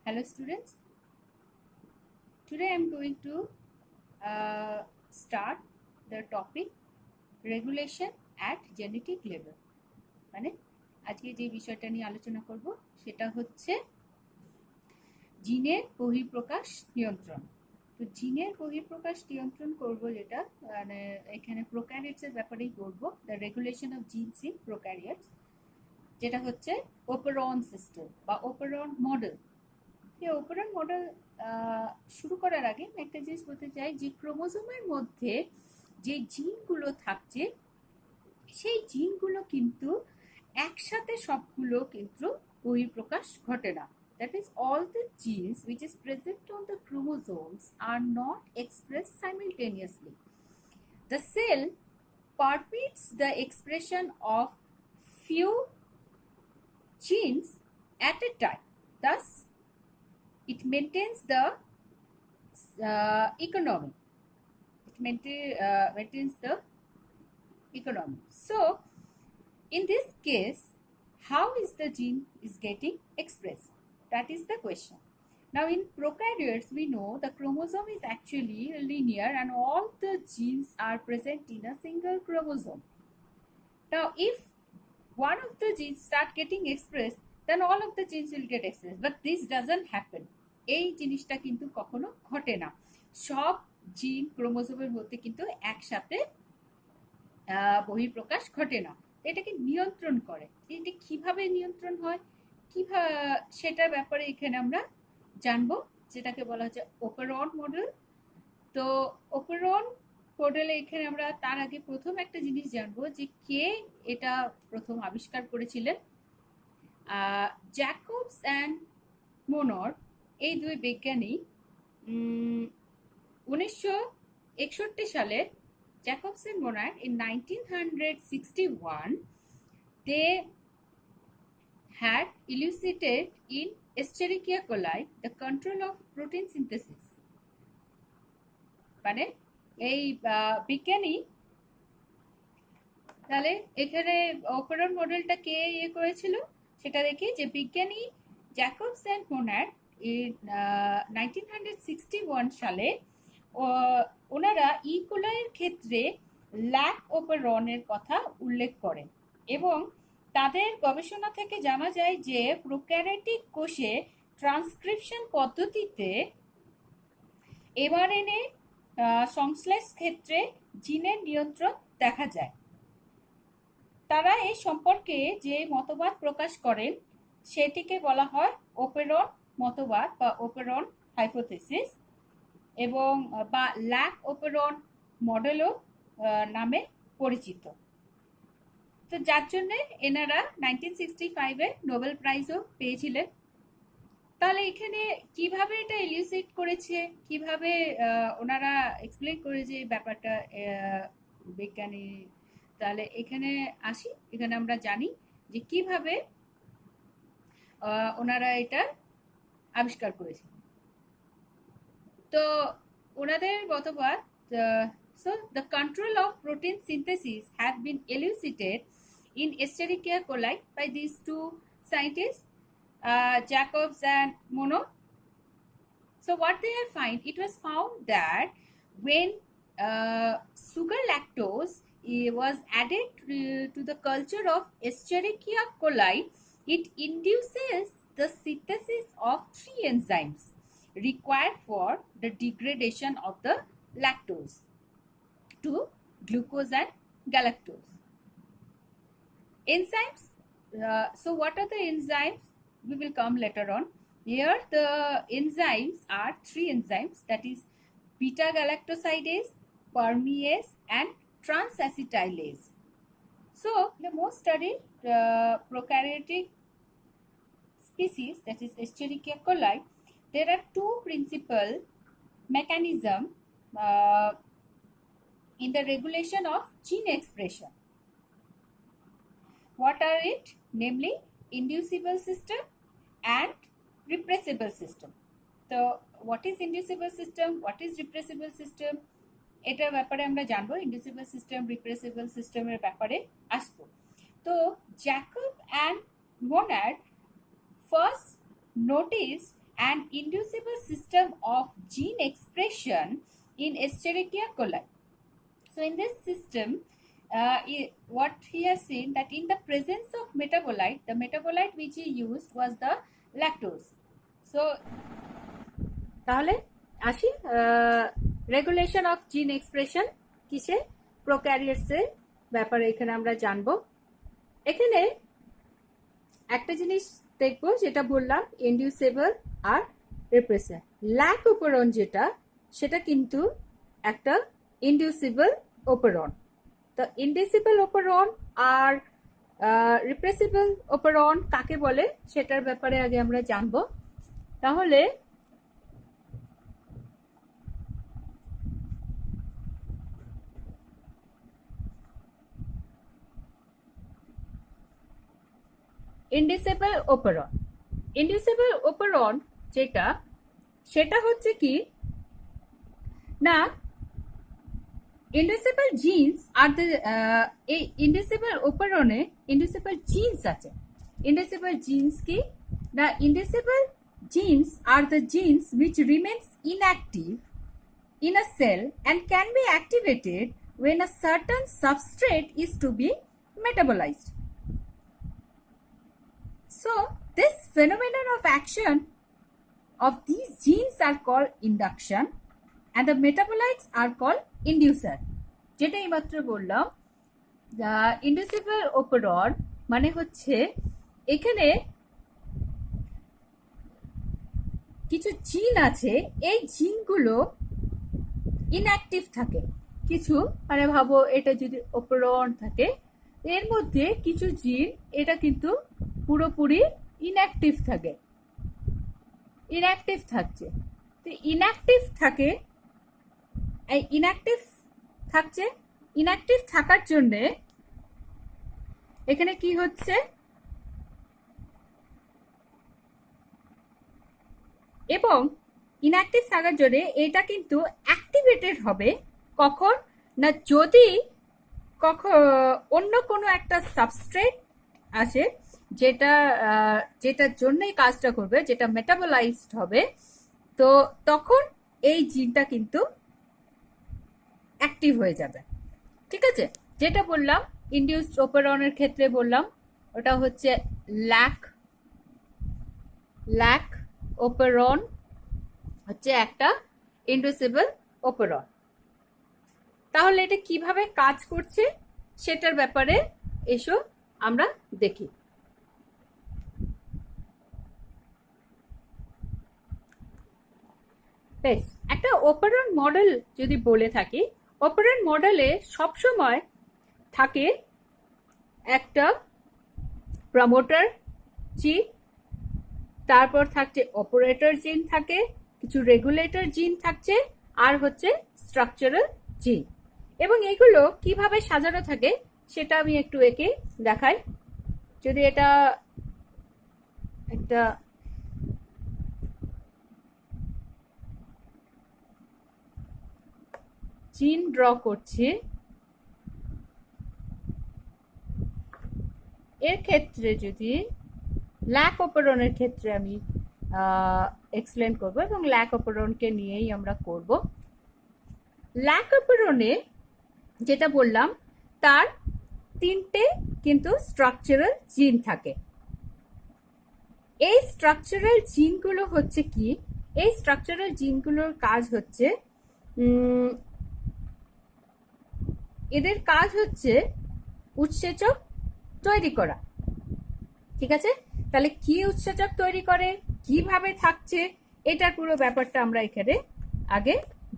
Hello students, today I am going to start the topic regulation at genetic level। মানে আজকে যে বিষয়টা নিয়ে আলোচনা করব সেটা হচ্ছে জিনের বহিঃপ্রকাশ নিয়ন্ত্রণ। তো জিনের বহিঃপ্রকাশ নিয়ন্ত্রণ করব যেটা মানে এখানে প্রোক্যারিওটসের ব্যাপারেই করব, the regulation of genes in prokaryotes, যেটা হচ্ছে ওপেরন সিস্টেম বা ওপেরন মডেল। এই ওপেরন মডেল শুরু করার আগে একটা জিনিস বলতে চাই যে ক্রোমোজোমের মধ্যে যে জিনগুলো থাকছে সেই জিনগুলো কিন্তু একসাথে সবগুলো কিন্তু বহিঃপ্রকাশ ঘটে না। That is, all the genes which is present on the chromosomes are not expressed simultaneously. The cell permits the expression of few genes at a time. Thus, it maintains the economy. It maintains the economy. So, in this case, how is the gene is getting expressed? That is the question. Now, in prokaryotes, we know the chromosome is actually linear and all the genes are present in a single chromosome. Now, if one of the genes start getting expressed, then all of the genes will get expressed. But this doesn't happen. এই জিনিসটা কিন্তু কখনো ঘটে না। সব জিন ক্রোমোজোমের মধ্যে কিন্তু একসাথে বহিঃপ্রকাশ ঘটে না। এটাকে নিয়ন্ত্রণ করে। এটা কিভাবে নিয়ন্ত্রণ হয়, কিভাবে সেটার ব্যাপারে এখানে আমরা জানবো, যেটাকে বলা হচ্ছে ওপেরন মডেল। তো ওপেরন মডেলে এখানে আমরা তার আগে প্রথম একটা জিনিস জানবো যে কে এটা প্রথম আবিষ্কার করেছিলেন। জ্যাকবস অ্যান্ড মোনর এই দুই বিজ্ঞানী 1961 সালে Jacobs and Monod in 1961 they had elucidated in Escherichia coli the control of protein synthesis। মানে এই বিজ্ঞানী তাহলে এখানে ওপেরন মডেলটা কে করেছিল সেটা দেখি যে বিজ্ঞানী জ্যাকবস অ্যান্ড মোনাড 1961 সালে ওনারা ইকোলাইয়ের ক্ষেত্রে ল্যাক ওপেরনের কথা উল্লেখ করেন এবং তাদের গবেষণা থেকে জানা যায় যে প্রোক্যারিওটিক কোষে ট্রান্সক্রিপশন পদ্ধতিতে এমআরএনএ সংশ্লেষ ক্ষেত্রে জিনের নিয়ন্ত্রণ দেখা যায়। তারা এই সম্পর্কে যে মতবাদ প্রকাশ করেন সেটিকে বলা হয় ওপেরন মতবাদ বা ওপেরন হাইপোথেসিস এবং বা ল্যাক ওপেরন মডেলও নামে পরিচিত। তো যার জন্য এনারা 1965-এ নোবেল প্রাইজও পেয়েছিলেন। তাহলে এখানে কিভাবে এটা ইলিউসিট করেছে, কিভাবে ওনারা এক্সপ্লেন করেছে ব্যাপারটা বিজ্ঞানী, তাহলে এখানে আসি। এখানে আমরা জানি যে কিভাবে ওনারা এটা আবিষ্কার করেছে। তো ওনাদের মতবাদ, so the control of protein synthesis has been elucidated in Escherichia coli by these two scientists, Jacobs and Monod. So what they have found, it was found that when sugar lactose was added to the culture of Escherichia coli, it induces the synthesis of 3 enzymes required for the degradation of the lactose to glucose and galactose. Enzymes, so what are the enzymes? We will come later on. Here the enzymes are 3 enzymes, that is beta galactosidase, permease and transacetylase. So the most studied prokaryotic species, that is Escherichia coli, there are 2 principal mechanisms in the regulation of gene expression. What are it? Namely, inducible system and repressible system. So what is inducible system, what is repressible system, এটার ব্যাপারে আমরা জানবো। ইন্ডিউসিবল system, রিপ্রেসিবল সিস্টেমের ব্যাপারে আসবো। তো Jacob and Monod first noticed an inducible system of gene expression in Escherichia coli. So in this system, what he has seen that in the presence of metabolite, the metabolite which he used was the lactose. So তাহলে আসি regulation of জিন expression কিসে, প্রোক্যারিওটসের ব্যাপারে এখানে আমরা জানবো। এখানে একটা জিনিস দেখবো যেটা বললাম ইনডিউসেবল আর রিপ্রেসর। ল্যাক অপারন যেটা সেটা কিন্তু একটা ইনডিউসিবল অপারন। তো ইনডিউসিবল অপারন আর রিপ্রেসিবল অপারন কাকে বলে সেটার ব্যাপারে আগে আমরা জানবো। তাহলে ইনডিউসিবল অপারন, ইনডিউসিবল অপারন যেটা সেটা হচ্ছে কি না, ইনডিউসিবল জিনস আর দ্য এই ইনডিউসিবল অপারনে ইনডিউসিবল জিনস আছে। ইনডিউসিবল জিনস কি না, ইনডিউসিবল genes are the genes which remains inactive in a cell and can be activated when a certain substrate is to be metabolized. So this phenomenon of action of these genes are called induction and the metabolites are called inducer. যেটা এইমাত্র বললাম the inducible operon মানে হচ্ছে এখানে কিছু জিন আছে, এই জিনগুলো ইনঅ্যাক্টিভ থাকে। কিছু মানে ভাবো এটা যদি অপারন থাকে এর মধ্যে কিছু জিন এটা কিন্তু পুরোপুরি ইনঅ্যাক্টিভ থাকে, ইনঅ্যাক্টিভ থাকছে। তো ইনঅ্যাক্টিভ থাকে, এই ইনঅ্যাক্টিভ থাকছে, ইনঅ্যাক্টিভ থাকার জন্যে এখানে কি হচ্ছে, এবং ইনঅ্যাক্টিভ থাকার জন্য এটা কিন্তু অ্যাক্টিভেটেড হবে কখন না, যদি অন্য কোনো একটা সাবস্ট্রেট আছে যেটা যেটার জন্যই কাজটা করবে, যেটা মেটাবলাইজড হবে, তো তখন এই জিনটা কিন্তু অ্যাক্টিভ হয়ে যাবে। ঠিক আছে, যেটা বললাম ইনডিউসড অপারনের ক্ষেত্রে বললাম ওটা হচ্ছে ল্যাক অপারন হচ্ছে একটা ইনডিউসিবল অপারন। তাহলে এটা কিভাবে কাজ করছে সেটার ব্যাপারে এসো আমরা দেখি। বেশ, একটা অপারন মডেল যদি বলে থাকি, অপারন মডেলে সবসময় থাকে একটা প্রমোটার জিন, তারপর থাকছে অপারেটর জিন থাকে, কিছু রেগুলেটর জিন থাকছে, আর হচ্ছে স্ট্রাকচারাল জিন। এবং এগুলো কিভাবে সাজানো থাকে সেটা আমি একটু একে দেখাই। যদি এটা একটা জিন ড্র করছি, এর ক্ষেত্রে যদি ল্যাক অপারনের ক্ষেত্রে আমি এক্সপ্লেন করব এবং ল্যাক অপারনকে নিয়েই আমরা করব। ল্যাক অপারনে যেটা বললাম তার তিনটে কিন্তু স্ট্রাকচারাল জিন থাকে। এই স্ট্রাকচারাল জিনগুলো হচ্ছে কি, এই স্ট্রাকচারাল জিনগুলোর কাজ হচ্ছে এদের কাজ হচ্ছে উৎসেচক তৈরি করা। ঠিক আছে, তাহলে কি উৎসেচক তৈরি করে, কিভাবে থাকছে, এটার পুরো ব্যাপারটা আমরা এখানে আগে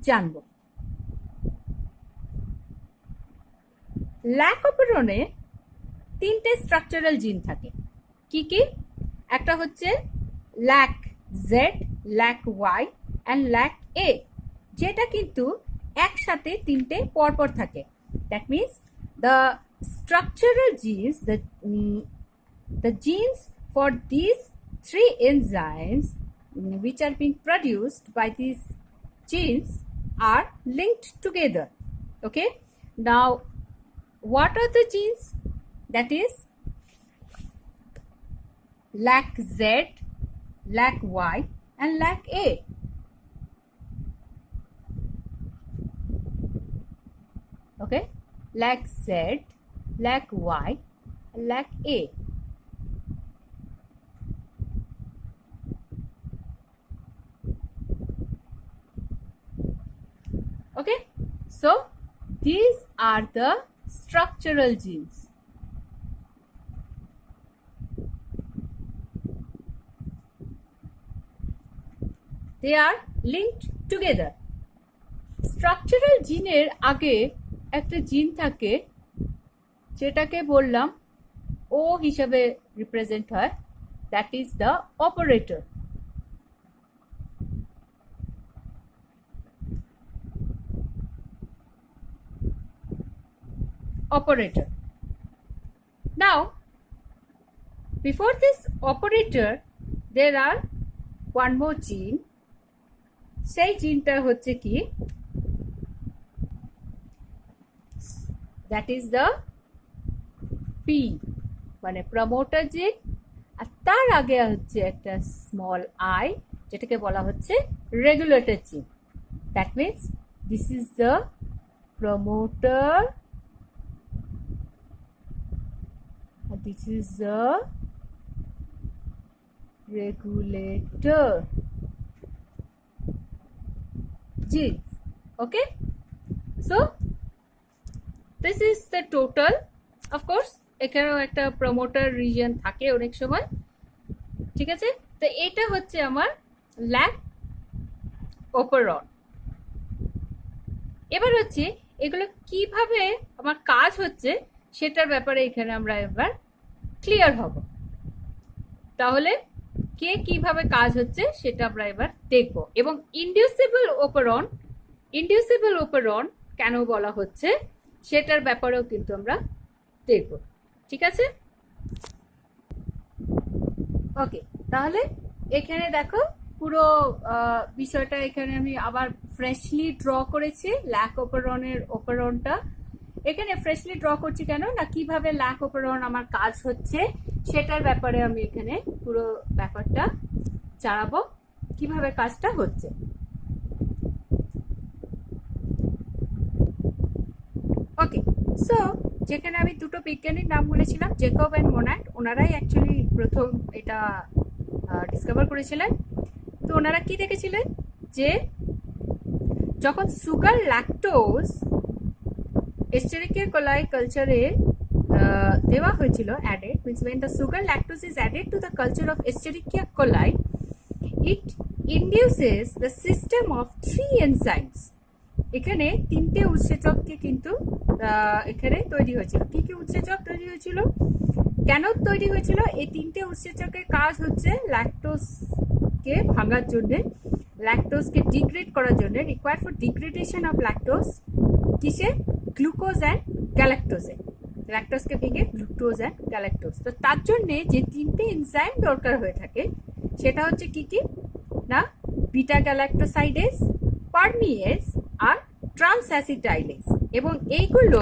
জানব। ল্যাক অপারনে তিনটে স্ট্রাকচারাল জিন থাকে। কি কি? একটা হচ্ছে lac Z, lac Y and lac A, যেটা কিন্তু একসাথে তিনটে পরপর থাকে। That means the structural genes, the genes for these three enzymes which are being produced by these genes are linked together. Okay, now what are the genes? That is lac Z, lac Y and lac A. Okay, lac Z, lac Y, and lac A. Okay, so these are the structural genes. They are linked together. Structural জিনের আগে একটা জিন থাকে যেটাকে বললাম ও হিসাবে represent হয়, that is the operator. Operator. Now, before this operator, there are one more gene. সেই জিনটা হচ্ছে কি, that is the P, মানে প্রমোটার জিন, আর তার আগে হচ্ছে একটা স্মল I যেটাকে বলা হচ্ছে রেগুলেটর জিন। That means this is the promoter, this is the regulator genes. Okay, so this is the total. Of course এখানেও একটা প্রমোটার রিজিয়ন থাকে অনেক সময়, ঠিক আছে। তো এটা হচ্ছে আমার ল্যাক অপারন। এবার হচ্ছে এগুলো কিভাবে আমার কাজ হচ্ছে সেটার ব্যাপারে এখানে আমরা এবার ক্লিয়ার হব। তাহলে কে কিভাবে কাজ হচ্ছে সেটা আমরা এবার দেখব, এবং ইনডিউসিবল অপারন কেন বলা হচ্ছে সেটার ব্যাপারেও কিন্তু আমরা দেখব, ঠিক আছে। ওকে, তাহলে এখানে দেখো পুরো বিষয়টা এখানে আমি আবার ফ্রেশলি ড্র করেছি। ল্যাক অপারনটা এখানে ফ্রেশলি ড্র করছি কেন না, কিভাবে ল্যাক অপারন আমার কাজ হচ্ছে সেটার ব্যাপারে আমি এখানে পুরো ব্যাপারটা জানাবো কিভাবে কাজটা হচ্ছে। ওকে, সো যেখানে আমি দুটো বিজ্ঞানীর নাম বলেছিলাম, জেকব অ্যান্ড মোনাড, ওনারাই অ্যাকচুয়ালি প্রথম এটা ডিসকভার করেছিলেন। তো ওনারা কি দেখেছিলেন যে যখন সুগার ল্যাকটোজ এস্টেরিকিয়া কোলাই কালচারে দেওয়া হয়েছিল, added means when the sugar lactose is added to the culture of Escherichia coli, it induces the system of 3 enzymes. এখানে তিনটে উৎসেচককে কিন্তু এখানে তৈরি হয়েছিল। কি কি উৎসেচক তৈরি হয়েছিল, কেন তৈরি হয়েছিল? এই তিনটে উৎসেচকের কাজ হচ্ছে ল্যাকটোজকে ভাঙার জন্য, ল্যাকটোজকে ডিগ্রেড করার জন্য, required for degradation of lactose কিসে, গ্লুকোজ অ্যান্ড গ্যালাক্টোজে, ল্যাকটোজকে ভেঙে গ্লুকোজ অ্যান্ড গ্যালাক্টোজ। তো তার জন্যে যে তিনটে এনজাইম দরকার হয়ে থাকে সেটা হচ্ছে কি কি না, বিটা গ্যালাক্টোসাইডেজ, পারমিয়েজ আর ট্রান্সঅ্যাসিটাইলেজ। এবং এইগুলো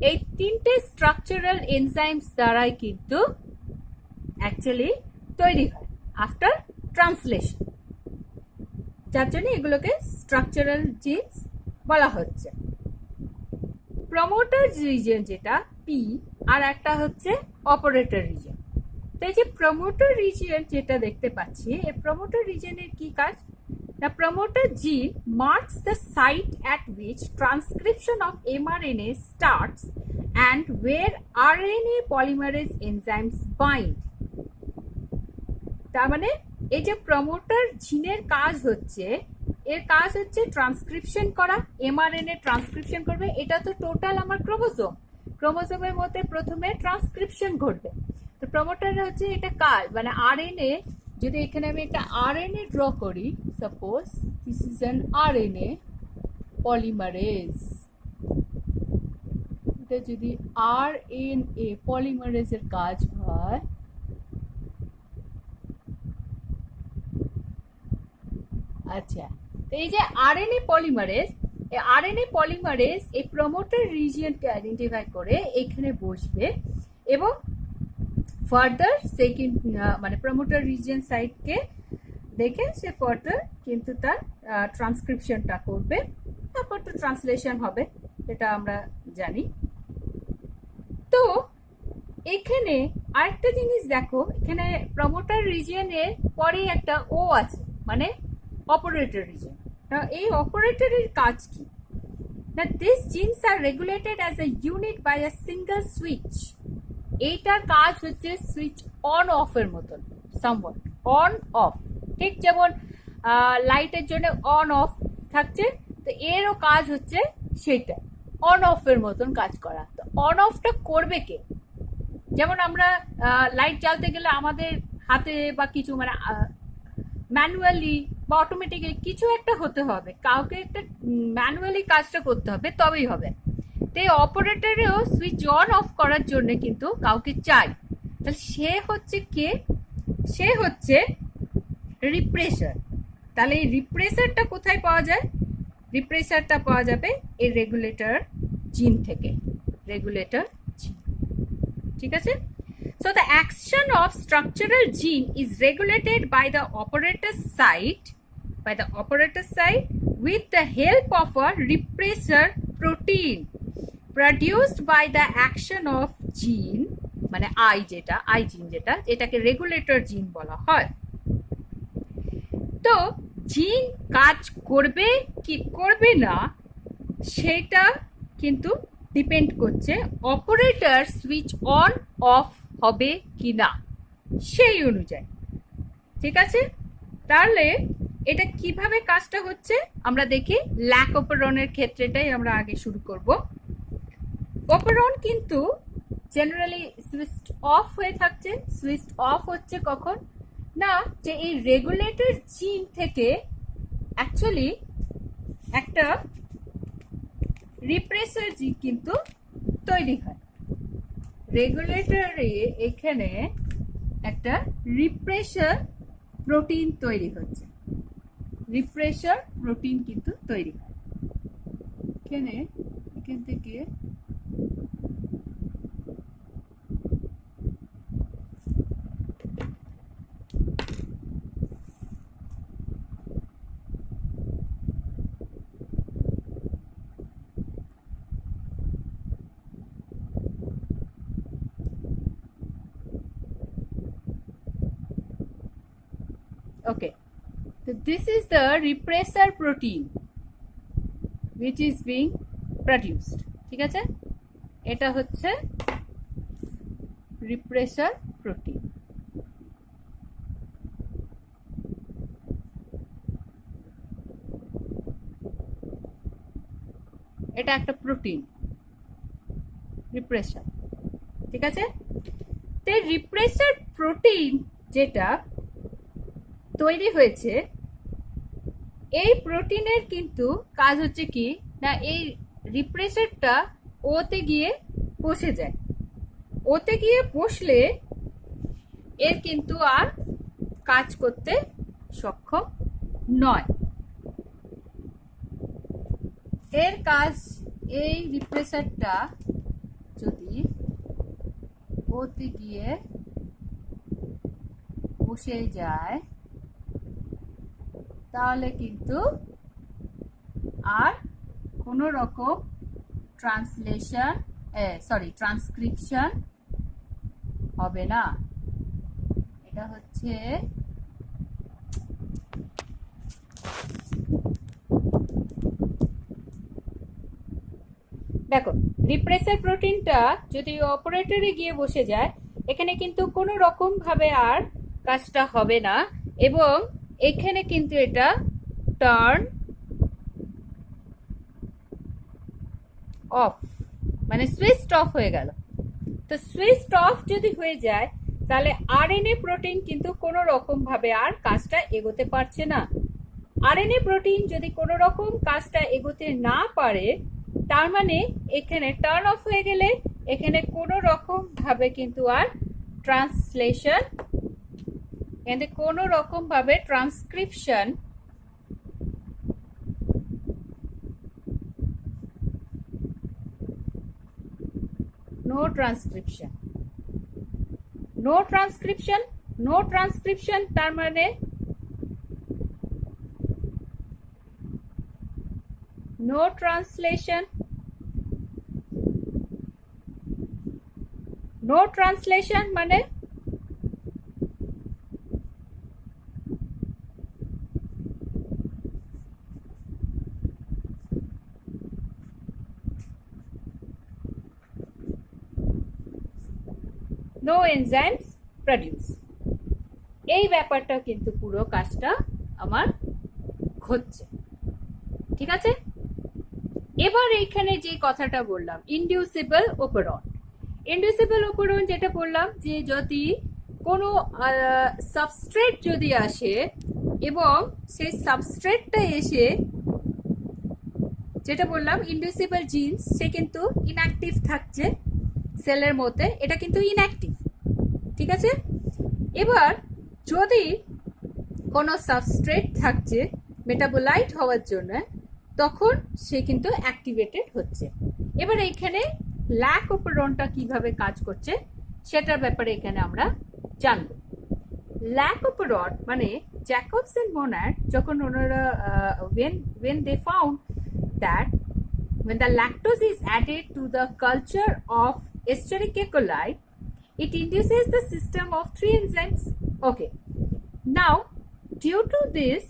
এই তিনটে স্ট্রাকচারাল এনজাইমস দ্বারাই কিন্তু অ্যাকচুয়ালি তৈরি হয় আফটার ট্রান্সলেশন, যার জন্য এগুলোকে স্ট্রাকচারাল জিনস বলা হচ্ছে। প্রমোটার রিজিয়ন যেটা পি, আর একটা হচ্ছে অপারেটর রিজিয়ন। তো এই যে প্রমোটার রিজিয়ন যেটা দেখতে পাচ্ছি, এই প্রমোটার রিজিয়নের কি কাজ? The promoter gene marks the site at which transcription of mRNA starts and where RNA polymerase enzymes bind. তার মানে এই যে প্রমোটার জিনের কাজ হচ্ছে, এর কাজ হচ্ছে ট্রান্সক্রিপশন করা, mRNA ট্রান্সক্রিপশন করবে। এটা তো টোটাল আমার ক্রোমোজোম, ক্রোমোজোমের মধ্যে প্রথমে ট্রান্সক্রিপশন ঘটবে। তো প্রমোটার হচ্ছে এটা কাজ, মানে আরএনএ, যদি এখানে আমি একটা আরএনএ ড্র করি, suppose this is an RNA polymerase, এটা যদি আরএনএ পলিমারেজের কাজ হয়, আচ্ছা, তো এই যে আরএনএ পলিমারেজ, এই আরএনএ পলিমারেজ এই প্রমোটার রিজিয়নকে আইডেন্টিফাই করে এখানে বসবে এবং ফার্দার সেকেন্ড মানে প্রমোটার রিজিয়ন সাইটকে দেখে সে ফার্দার কিন্তু তার ট্রান্সক্রিপশনটা করবে, তারপর তো ট্রান্সলেশন হবে, এটা আমরা জানি। তো এখানে আরেকটা জিনিস দেখো, এখানে প্রমোটার রিজিয়নের পরে একটা ও আছে, মানে অপারেটর রিজিয়ন। এই অপারেটরের কাজ কি না, this genes are regulated as a unit by a single switch. এইটার কাজ হচ্ছে সুইচ অন অফ এর মতন, সামওয়াট অন অফ, ঠিক যেমন লাইটের জন্য অন অফ থাকছে, তো এরও কাজ হচ্ছে সেটা অন অফ এর মতন কাজ করা। তো অন অফটা করবে কে? যেমন আমরা লাইট জ্বালতে গেলে আমাদের হাতে বা কিছু মানে ম্যানুয়ালি বা অটোমেটিক্যালি কিছু একটা হতে হবে, কাউকে একটা ম্যানুয়ালি কাজটা করতে হবে, তবেই হবে। তো এই অপারেটরেও সুইচ অন অফ করার জন্য কিন্তু কাউকে চাই। তাহলে সে হচ্ছে কে? সে হচ্ছে রিপ্রেসার। তাহলে এই রিপ্রেসারটা কোথায় পাওয়া যায়? রিপ্রেসারটা পাওয়া যাবে এই রেগুলেটর জিন থেকে, রেগুলেটর জিন, ঠিক আছে? So the action of structural gene is regulated by the operator site, with the help of a repressor protein produced by the action of gene, মানে আই যেটা, আই জিন যেটা, এটাকে রেগুলেটর জিন বলা হয়। তো জিন কাজ করবে কি করবে না সেটা কিন্তু ডিপেন্ড করছে অপারেটর সুইচ অন অফ হবে কি না সেই অনুযায়ী, ঠিক আছে? তাহলে এটা কিভাবে কাজটা হচ্ছে আমরা দেখি। ল্যাক অপারনের ক্ষেত্রেটাই আমরা আগে শুরু করব। অপারন কিন্তু জেনারেলি সুইচ অফ হয়ে থাকছে। সুইচ অফ হচ্ছে কখন না, যে এই রেগুলেটর জিন থেকে অ্যাকচুয়ালি একটা রিপ্রেসার জিন কিন্তু তৈরি হয়। রেগুলেটরে এখানে একটা রিপ্রেসার প্রোটিন তৈরি হচ্ছে, রিপ্রেসার প্রোটিন কিন্তু তৈরি হয় এখান থেকে। Okay, so this is the repressor protein which is being produced, ঠিক আছে? এটা হচ্ছে repressor protein। এটা একটা প্রোটিন রিপ্রেসার, ঠিক আছে? তো রিপ্রেসার প্রোটিন যেটা তৈরি হয়েছে, এই প্রোটিনের কিন্তু কাজ হচ্ছে কি না, এই রিপ্রেসারটা ওতে গিয়ে বসে যায়। ওতে গিয়ে বসলে এর কিন্তু আর কাজ করতে সক্ষম নয়। এর কাজ, এই রিপ্রেসারটা যদি ওতে গিয়ে বসে যায় তাহলে কিন্তু আর কোনো রকম ট্রান্সক্রিপশন হবে না। এটা হচ্ছে দেখো, রিপ্রেসার প্রোটিনটা যদি অপারেটরে গিয়ে বসে যায়, এখানে কিন্তু কোনো রকম ভাবে আর কাজটা হবে না, এবং এখানে কিন্তু এটা টার্ন অফ, মানে সুইচ অফ হয়ে গেল। তো সুইচ অফ যদি হয়ে যায় তাহলে আরএনএ প্রোটিন কিন্তু কোনো রকম ভাবে আর কাজটা এগোতে পারছে না। আরএনএ প্রোটিন যদি কোনো রকম কাজটা এগোতে না পারে, তার মানে এখানে টার্ন অফ হয়ে গেলে এখানে কোনো রকম ভাবে কিন্তু আর ট্রান্সলেশন, এখানে কোনো রকম ভাবে ট্রান্সক্রিপশন নো ট্রান্সক্রিপশন তার মানে নো ট্রান্সলেশন, নো ট্রান্সলেশন মানে নো এনজাইমস প্রডিউস। এই ব্যাপারটা কিন্তু পুরো কাজটা আমার হচ্ছে, ঠিক আছে। এবার এইখানে যে কথাটা বললাম ইনডিউসিবল অপারন্ট, ইনডিউসিবল অপারন্ট যেটা বললাম যে যদি কোনো সাবস্ট্রেট যদি আসে এবং সেই সাবস্ট্রেটটা এসে যেটা বললাম ইনডিউসিবল জিনস, সে কিন্তু ইনঅ্যাক্টিভ থাকছে সেলের মধ্যে, এটা কিন্তু ইনঅ্যাক্টিভ, ঠিক আছে। এবার যদি কোনো সাবস্ট্রেট থাকছে মেটাবোলাইট হওয়ার জন্য, তখন সে কিন্তু অ্যাক্টিভেটেড হচ্ছে। এবার এইখানে ল্যাক অপারন্টটা কিভাবে কাজ করছে সেটার ব্যাপারে এখানে আমরা জানব। ল্যাক অপারন্ট মানে জ্যাকবস এন্ড মোনাড যখন ওনারা when they found that when the lactose is added to the culture of Escherichia coli, it induces the system of 3 enzymes. Okay, now due to this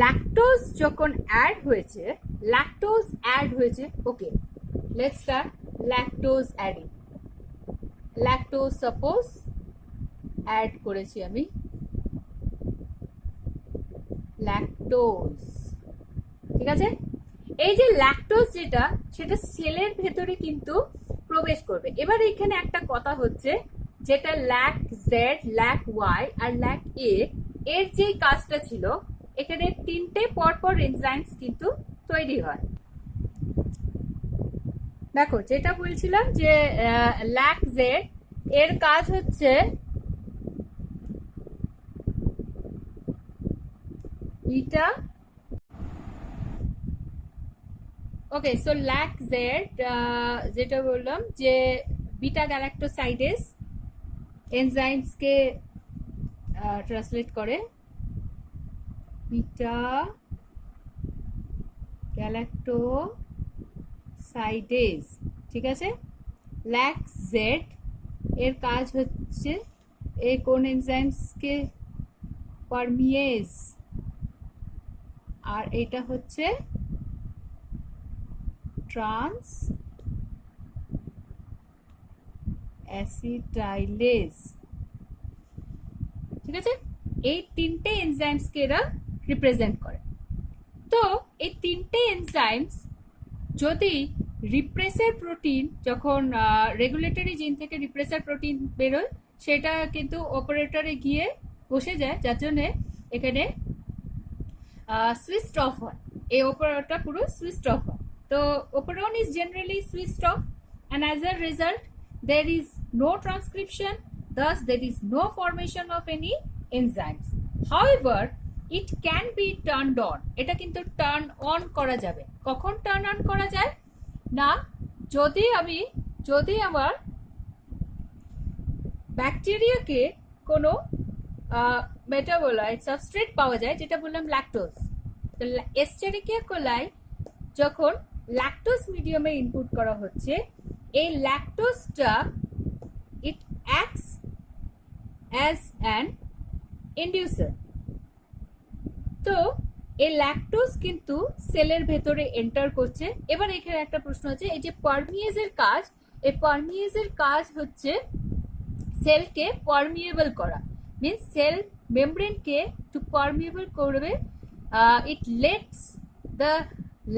lactose যখন অ্যাড হয়েছে, lactose add হয়েছে, okay let's start lactose adding. Lactose suppose add করেছি আমি, lactose, ঠিক আছে। এই যে lactose যেটা, সেটা সেলের ভেতরে কিন্তু প্রবেশ করবে। এবার এখানে একটা কথা হচ্ছে, যেটা ল্যাক জেড, ল্যাক ওয়াই আর ল্যাক এ, এর যে কাজটা ছিল, এখানে 3টে পরপর এনজাইমস কিন্তু তৈরি হয়। দেখো যেটা বলছিলাম যে ল্যাক জেড এর কাজ হচ্ছে এটা, ওকে। সো ল্যাক জেড যেটা বললাম যে বিটা গ্যালাক্টোসাইডেস এনজাইমসকে ট্রান্সলেট করে, বিটা গ্যালাক্টোসাইডেস, ঠিক আছে। ল্যাক জেড এর কাজ হচ্ছে এই কোন এনজাইমসকে, পারমিয়েজ, আর এটা হচ্ছে ট্রান্স অ্যাসিটাইলেজ, ঠিক আছে। এই 3টে এনজাইমসকে এরা রিপ্রেজেন্ট করে। তো এই 3টে এনজাইমস যদি রিপ্রেসার প্রোটিন, যখন রেগুলেটরি জিন থেকে রিপ্রেসার প্রোটিন বেরোয়, সেটা কিন্তু অপারেটরে গিয়ে বসে যায়, যার জন্য এখানে সুইচড অফ হয়, এই অপারেটরটা পুরো সুইচড অফ হয়। তো operon is generally switched off, and as a result there is no transcription, thus there is no formation of any enzymes. However, it can be turned on, এটা কিন্তু turn on করা যাবে। কখন turn on করা যায় না, যদি আমার ব্যাকটেরিয়াকে কোনো মেটাবোলাইট সাবস্ট্রেট পাওয়া যায়, যেটা বললাম ল্যাকটোজ। তো এস্চেরিকিয়া কোলাই যখন ল্যাকটোজ মিডিয়ামে ইনপুট করা হচ্ছে, এই ল্যাকটোজটা ইট অ্যাক্টস অ্যাজ অ্যান ইন্ডিউসার। তো এই ল্যাকটোজ কিন্তু সেলের ভেতরে এন্টার করছে। এবার এখানে একটা প্রশ্ন আছে, এই যে পারমিয়েজের কাজ, এই পারমিয়েজের কাজ হচ্ছে সেলকে পারমিয়েবল করা, মিনস সেল মেমব্রেনকে টু পারমিয়েবল করবে। It lets the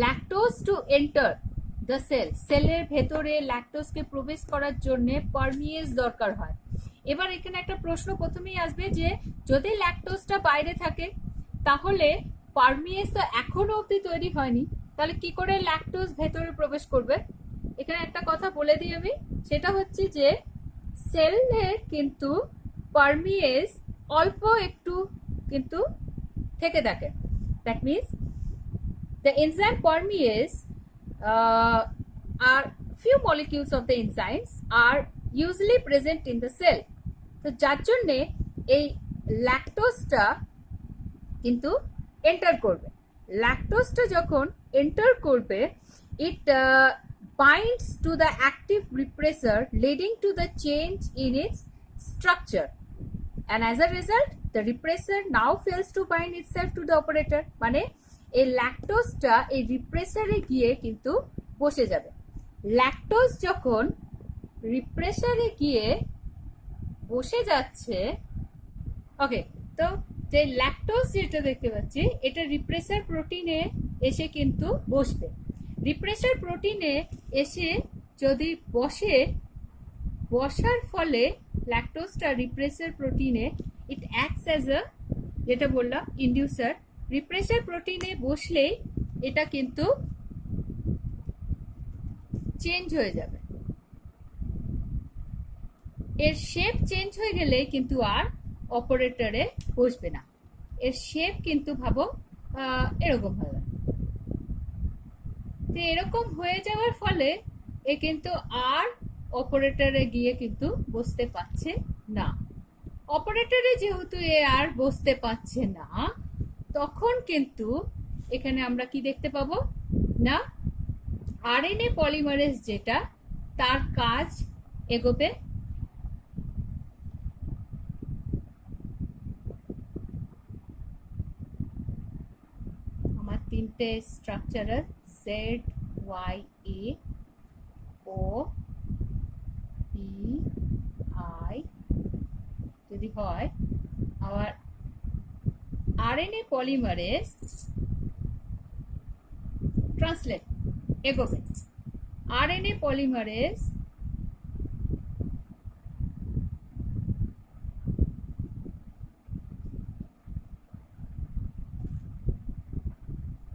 lactose to enter the cell, সেলের ভেতরে ল্যাকটোজকে প্রবেশ করার জন্য পারমিয়েজ দরকার হয়। এবার এখানে একটা প্রশ্ন প্রথমেই আসবে যে যদি ল্যাকটোজটা বাইরে থাকে, তাহলে পারমিয়েজ তো এখনো অবধি তৈরি হয়নি, তাহলে কি করে ল্যাকটোজ ভেতরে প্রবেশ করবে? এখানে একটা কথা বলে দিই আমি, সেটা হচ্ছে যে সেলের কিন্তু পারমিয়েজ অল্প একটু কিন্তু থেকে থাকে। That means the enzyme permease are few molecules of the enzymes are usually present in the cell. তো যার জন্যে এই ল্যাকটোজটা কিন্তু এন্টার করবে, ল্যাকটোজটা যখন এন্টার করবে, ইট binds to the active repressor, leading to the change in its structure, and as a result the repressor now fails to bind itself to the operator. মানে এই ল্যাকটোজটা এই রিপ্রেসারে গিয়ে কিন্তু বসে যাবে। ল্যাকটোজ যখন রিপ্রেসারে গিয়ে বসে যাচ্ছে, ওকে, তো যে ল্যাকটোজ যেটা দেখতে পাচ্ছি এটা রিপ্রেসার প্রোটিনে এসে কিন্তু বসবে। রিপ্রেসার প্রোটিনে এসে যদি বসার ফলে ল্যাকটোজটা রিপ্রেসার প্রোটিনে ইট অ্যাক্টস অ্যাজ আ, যেটা বললাম, ইন্ডিউসার। রিপ্রেসার প্রোটিনে বসলেই এটা কিন্তু চেঞ্জ হয়ে যাবে, এর শেপ চেঞ্জ হয়ে গেলে কিন্তু আর অপারেটরে বসবে না। এর শেপ কিন্তু ভাবো এরকম হবে। তো এরকম হয়ে যাওয়ার ফলে এ কিন্তু আর অপারেটরে গিয়ে কিন্তু বসতে পারছে না। অপারেটরে যেহেতু এ আর বসতে পারছে না, তখন কিন্তু এখানে আমরা কি দেখতে পাবো না, আরএনএ পলিমারেজ যেটা তার কাজ এগোবে। আমার তিনটে structural Z Y A O P I যদি হয়, আবার আরএনএ পলিমারেজ ট্রান্সলেট এগোবে। RNA polymerase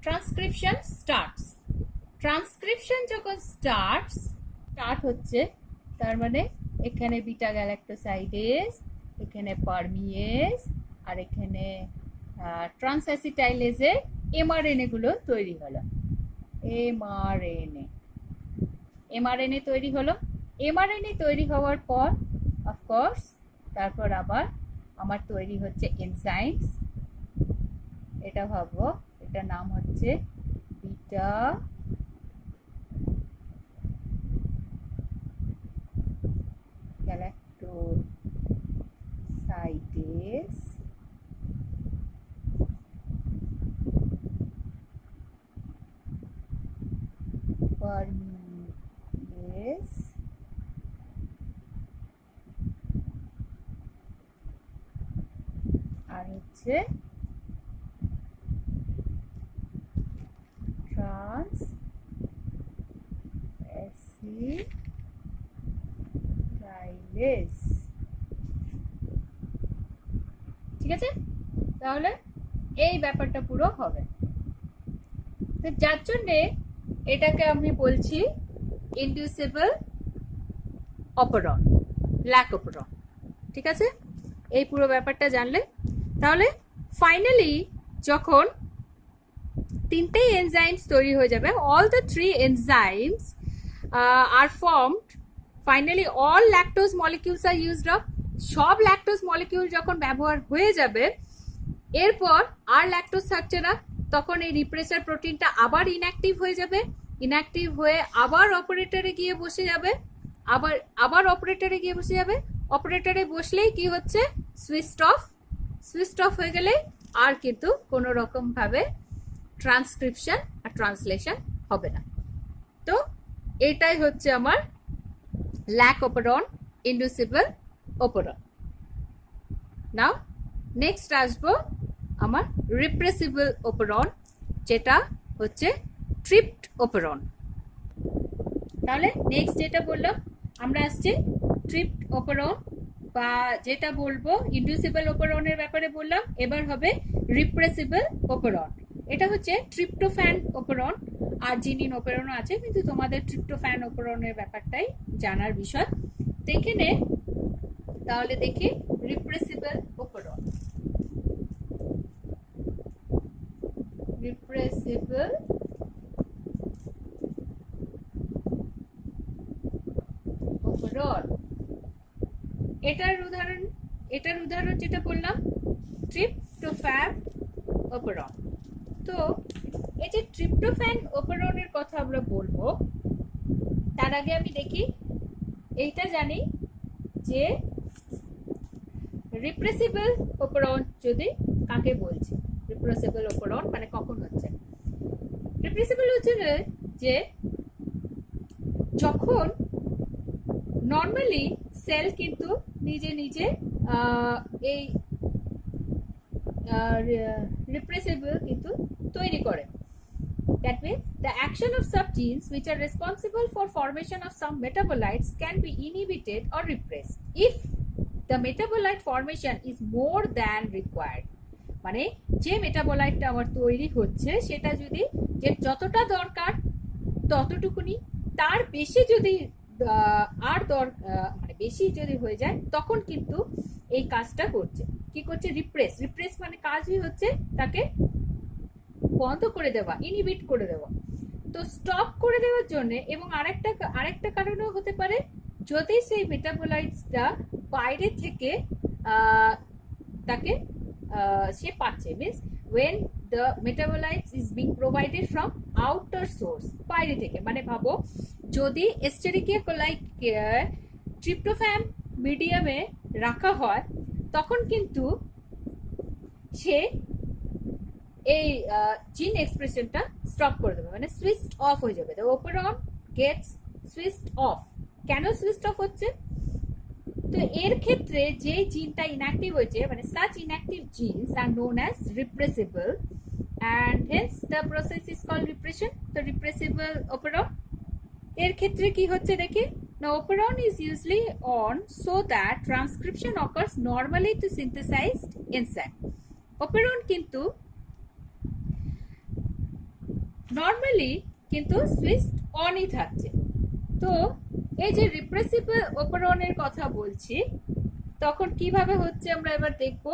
transcription starts. Transcription যখন স্টার্ট হচ্ছে, তার মানে এখানে বিটা গ্যালাক্টোসাইডেজ, এখানে পারমিয়েজ, আর এখানে ট্রান্সঅ্যাসিটাইলেজের এমআরএনএ গুলো তৈরি হলো। এমআরএনএ তৈরি হলো। এমআরএনএ তৈরি হওয়ার পর অফকোর্স তারপর আবার আমার তৈরি হচ্ছে এনজাইমস। এটা ভাবো, এটা নাম হচ্ছে বিটা গ্যালাক্টোসাইডেজ, পারমিয়েজ, আর হচ্ছে ট্রান্সঅ্যাসিটাইলেজ। ঠিক আছে, তাহলে এই ব্যাপারটা পুরো হবে। তো যার জন্যে এটাকে আমি বলছি ইনডিউসিবল অপারন, ল্যাক অপারন। ঠিক আছে, এই পুরো ব্যাপারটা জানলে তাহলে ফাইনালি যখন তিনটেই এনজাইমস তৈরি হয়ে যাবে, all the three enzymes are formed, finally all lactose molecules are used up. সব ল্যাকটোজ মলিকিউল যখন ব্যবহার হয়ে যাবে, এরপর আর ল্যাকটোজ থাকছে না, তখন এই রিপ্রেসার প্রোটিনটা আবার ইনঅ্যাক্টিভ হয়ে যাবে। ইনঅ্যাক্টিভ হয়ে আবার অপারেটরে গিয়ে বসে যাবে, আবার অপারেটরে গিয়ে বসে যাবে। অপারেটরে বসলেই কি হচ্ছে, সুইচড অফ। সুইচড অফ হয়ে গেলে আর কিন্তু কোনো রকম ভাবে ট্রান্সক্রিপশন আর ট্রান্সলেশন হবে না। তো এটাই হচ্ছে আমার ল্যাক অপারন, ইনডিউসিবল অপারন। নাও নেক্সট আসবো আমার রিপ্রেসিবল অপারন, যেটা হচ্ছে ট্রিপড অপারন। তাহলে নেক্সট যেটা বললাম আমরা আসছি ট্রিপড অপারন, বা যেটা বলবো ইনডিউসিবল অপারনের ব্যাপারে বললাম, এবার হবে রিপ্রেসিবল অপারন। এটা হচ্ছে ট্রিপ্টোফ্যান অপারন, আর জিনিন অপারনও আছে, কিন্তু তোমাদের ট্রিপ্টোফ্যান অপারনের ব্যাপারটাই জানার বিষয়। দেখে নে তাহলে, দেখি রিপ্রেসিবল অপারন। রিপ্রেসিবল অপারন, এটার উদাহরণ যেটা বললাম ট্রিপ্টোফ্যান অপারন। তো এই যে ট্রিপ্টোফ্যান অপেরনের কথা আমরা বলবো, তার আগে আমি দেখি এইটা জানি যে রিপ্রেসিবল অপেরন যদি কাকে বলছে। রিপ্রেসিবল অপেরন মানে কখন হচ্ছে? রিপ্রেসিবল হচ্ছে যে যখন নর্মালি সেল কিন্তু নিজে নিজে এই রিপ্রেসিবল কিন্তু তৈরি করে। That means the action of subgenes which are responsible for formation of some metabolites can be inhibited or repressed if the metabolite formation is more than required. মানে যে মেটাবোলাইটটা আমার তৈরি হচ্ছে সেটা যদি যে যতটা দরকার ততটুকুনি, তার বেশি যদি মানে বেশি যদি হয়ে যায় তখন কিন্তু এই কাজটা করছে। কি করছে? রিপ্রেস। রিপ্রেস মানে কাজই হচ্ছে তাকে বন্ধ করে দেওয়া, ইনহিবিট করে দেওয়া। তো স্টপ করে দেওয়ার জন্য, এবং আরেকটা কারণেও হতে পারে যদি সেই মেটাবোলাইটসটা বাইরে থেকে তাকে সে পাচ্ছে, means when the metabolites is being provided from outer source, বাইরে থেকে। মানে ভাবো যদি এস্টেরিকিয়া কোলাই ট্রিপ্টোফ্যান মিডিয়ামে রাখা হয় তখন কিন্তু সে এই জিন এক্সপ্রেশনটা স্টপ করে দেবে, মানে সুইচ অফ হয়ে যাবে। The operon gets switch off. কেন সুইচ অফ হচ্ছে? তো এর ক্ষেত্রে যে জিনটা ইনঅ্যাক্টিভ হয়েছে, মানে such inactive genes are known as repressible, and hence the process is called repression. তো রিপ্রেসিবল অপেরন এর ক্ষেত্রে কি হচ্ছে দেখি। Now operon is usually on so that transcription occurs normally to synthesized enzyme. Operon কিন্তু নর্মালি কিন্তু সুইচ অনই থাকছে। তো এই যে রিপ্রেসিবল অপেরনের কথা বলছি তখন কিভাবে হচ্ছে আমরা এবার দেখবো।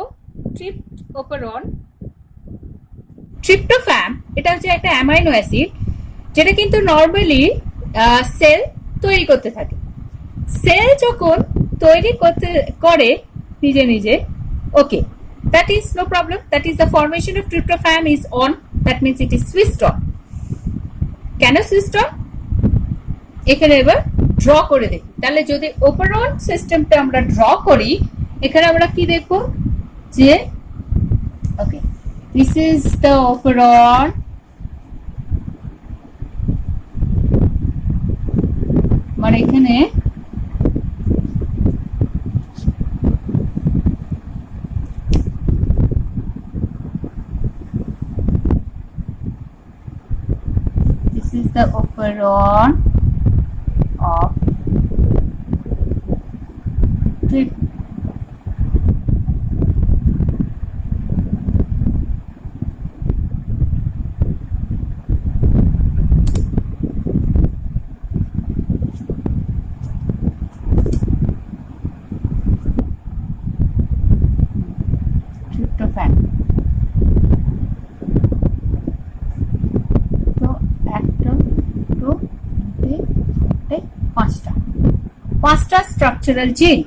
ট্রিপ্ট অপেরন, ট্রিপ্টোফ্যান এটা হচ্ছে একটা অ্যামাইনো অ্যাসিড যেটা কিন্তু নর্মালি সেল তৈরি করতে থাকে। সেল যখন তৈরি করে নিজে নিজে, ওকে, that is no problem, that is the formation of tryptophan is on, that means it is switched on. কেন সুইচড অন এখানে এবার ড্র করে দেখি। তাহলে যদি অপেরন সিস্টেমটা আমরা ড্র করি, এখানে আমরা কি দেখবো যে okay, this is the operon, মানে এখানে is the operon of tryptophan. পাঁচটা স্ট্রাকচারাল জিন,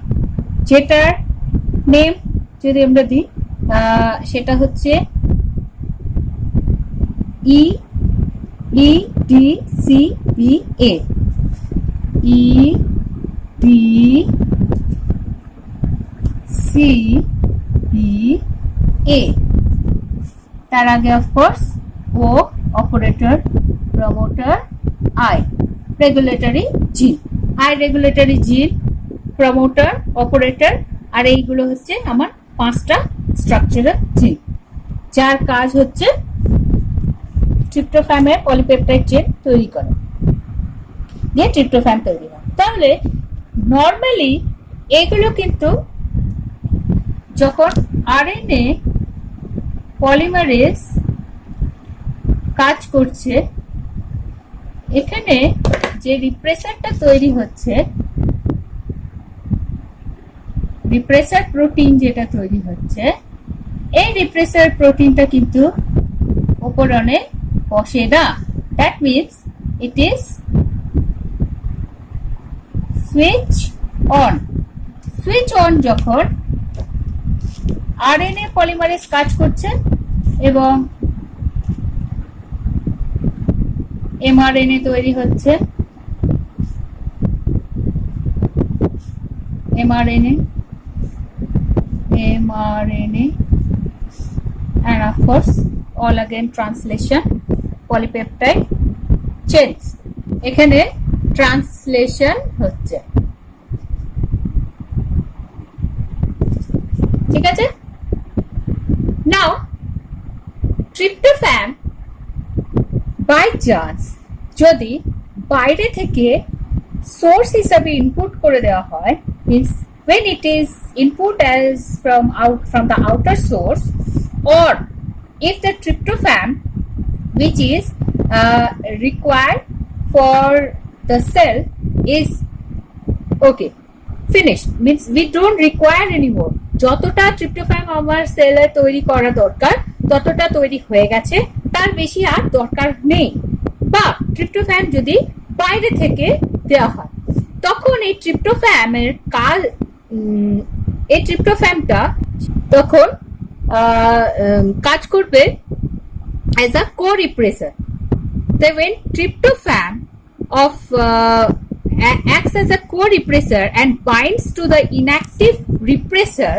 যেটার নেম যদি আমরা দিই সেটা হচ্ছে E E D C B A, E D C B A. তার আগে of course O, operator, promoter, I, regulatory gene. আই রেগুলেটরি জিন, প্রমোটার, অপারেটর, আর এইগুলো হচ্ছে আমার পাঁচটা স্ট্রাকচারাল জিন, যার কাজ হচ্ছে ট্রিপ্টোফ্যানের পলিপেপটাইড চেইন তৈরি করা, দিয়ে ট্রিপ্টোফ্যান তৈরি হয়। তাহলে নর্মালি এগুলো কিন্তু যখন আরএনএ পলিমারেজ কাজ করছে, এখানে যে রিপ্রেসারটা তৈরি হচ্ছে, রিপ্রেসার প্রোটিন যেটা তৈরি হচ্ছে, এই রিপ্রেসার প্রোটিনটা কিন্তু ওপরনে বসে না। That means it is switch on. Switch on যখন আরএনএ পলিমারেজ কাজ করছে এবং এমআরএনএ তৈরি হচ্ছে, mRNA, and of course all again translation, polypeptide chains, এখানে ট্রান্সলেশন হচ্ছে, ঠিক আছে। নাও ট্রিপ্টোফ্যান বাই চান্স যদি বাইরে থেকে সোর্স হিসাবে ইনপুট করে দেওয়া হয়, means when it is input as from the outer source, or if the tryptophan which is required for the cell is okay finished, means we don't require anymore, যতটা tryptophan আমার সেলে তৈরি করা দরকার ততটা তৈরি হয়ে গেছে, তার বেশি আর দরকার নেই, বা ট্রিপ্টোফ্যান যদি বাইরে থেকে দেওয়া হয়, তখন এই ট্রিপ্টোফ্যানের কাজ, এই ট্রিপ্টোফ্যানটা তখন কাজ করবে as a co-repressor. Then when tryptophan acts as a co-repressor and binds to the inactive repressor,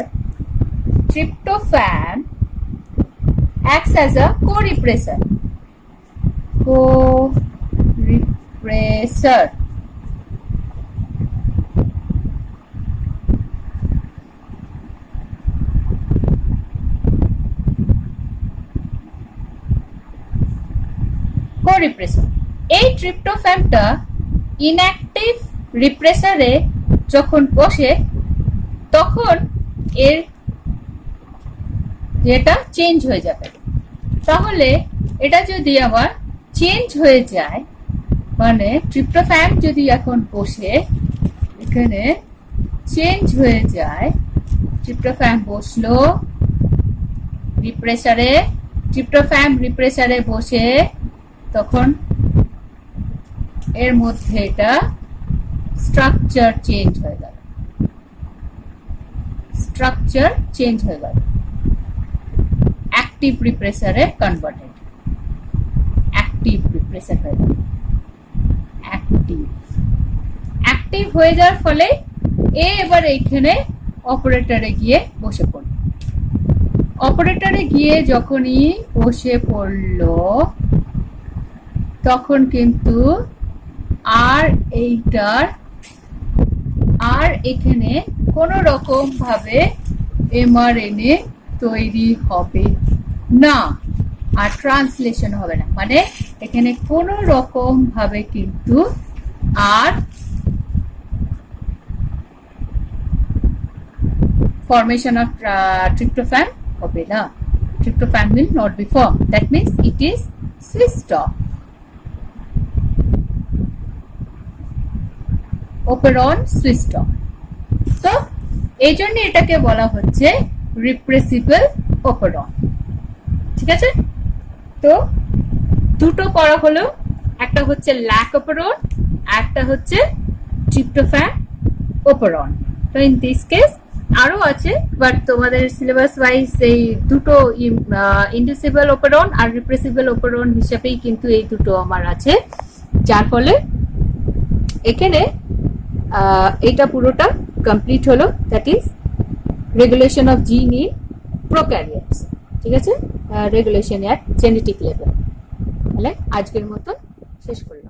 tryptophan acts as a co-repressor. Co-repressor. Co-repressor. এই ট্রিপ্টোফ্যানটা ইনঅ্যাক্টিভ রিপ্রেসারে যখন বসে তখন এর যেটা চেঞ্জ হয়ে যাবে, তাহলে এটা যদি আবার চেঞ্জ হয়ে যায়, মানে ট্রিপ্টোফ্যান যদি এখন বসে এখানে চেঞ্জ হয়ে যায়, ট্রিপ্টোফ্যান বসলো রিপ্রেসারে, ট্রিপ্টোফ্যান রিপ্রেসারে বসে তখন এর মধ্যে এটা স্ট্রাকচার চেঞ্জ হয়ে গেল, স্ট্রাকচার চেঞ্জ হয়ে গেল, অ্যাক্টিভ রিপ্রেসারে কনভার্টেড, অ্যাক্টিভ রিপ্রেসার হয়ে গেল, অ্যাক্টিভ হয়ে যাওয়ার ফলে এবার এইখানে অপারেটরে গিয়ে বসে পড়ল, অপারেটরে গিয়ে যখনই বসে পড়লো তখন কিন্তু আর এইটার আর এখানে কোন রকম ভাবে এমআরএনএ তৈরি হবে না, আর ট্রান্সলেশন হবে না, মানে এখানে কোন রকম ভাবে কিন্তু আর formation of tryptophan হবে না, tryptophan will not be formed, that means it is switched off. operon switched off. So এই জন্য এটাকে বলা হচ্ছে রিপ্রেসিবল operon, ঠিক আছে। তো দুটো পড়া হলো, একটা হচ্ছে lac operon, একটা হচ্ছে tryptophan operon. তো ইন দিস কেস আরো আছে, বাট তোমাদের সিলেবাস ওয়াইজ এই দুটো ইন্ডিউসিবল operon আর রিপ্রেসিবল operon হিসেবেই কিন্তু এই দুটো আমার আছে, যার ফলে এখানে এটা পুরোটা কমপ্লিট হলো, দ্যাট ইজ রেগুলেশন অফ জিন ইন প্রোক্যারিওটস, ঠিক আছে, রেগুলেশন এট জেনেটিক লেভেল। তাহলে আজকের মতো শেষ করলাম।